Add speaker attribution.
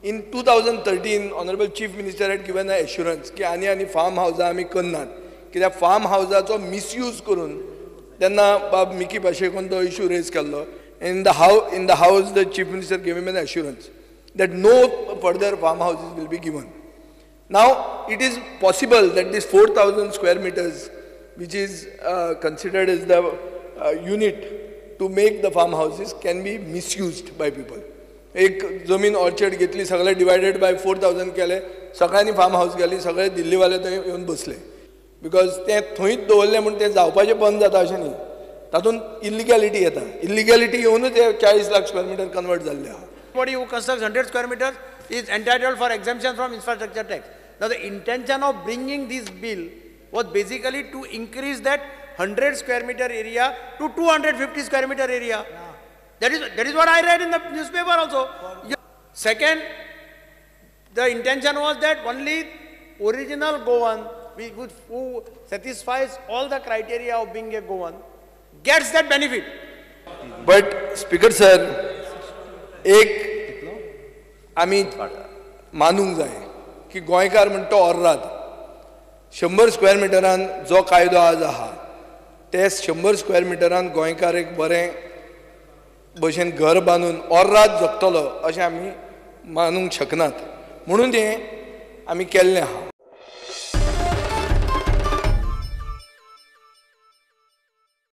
Speaker 1: In 2013, Honorable Chief Minister had given an assurance की आनी form हावजां आमी करनात कित्याक फार्म हावजाचो मिसयूज करून तेन्ना बाब मिकी भाशेकून तो इशू रेज केल्लो. In the house, the Chief Minister gave him an assurance that no further farmhouses will be given. Now, it is possible that this 4,000 square meters, which is considered as the unit to make the farmhouses, can be misused by people. एक जमीन orchard घेतली, सगळे divided by 4,000 केले, सगळ्यांनी form house गेली, सगळे दिल्लीवाले थंय येवन बसले. बिकॉज ते थंयच दवरले म्हणून ते जावपाचें बंद जाता अशें न्ही. तातूंत इल्लिगॅलिटी येता. इल्लिगॅलिटी येवनूच हे 40 लाख स्क्वेअर मिटर कन्वर्ट जाल्ले आहा.
Speaker 2: Anybody who constructs 100 square meters is entitled for exemption from infrastructure tax. Now the intention of bringing this bill was basically to increase that 100 square meter area to 250 square meter area. That is what I read in the newspaper also. Second, the intention was that only original Goan, who satisfies all the criteria of being a Goan, gets that benefit.
Speaker 1: But Speaker sir, एक आमी मानूंक जाय की गोंयकार म्हणटा तो अर्राद 100 square मिटरान जो कायदो आज आहा ते 100 स्क्वेअर मिटरान गोंयकार एक बरें भशेन घर बांदून अर्राद जगतलो अशें आमी मानूंक शकनात. म्हणून तें आमी केल्लें आहा.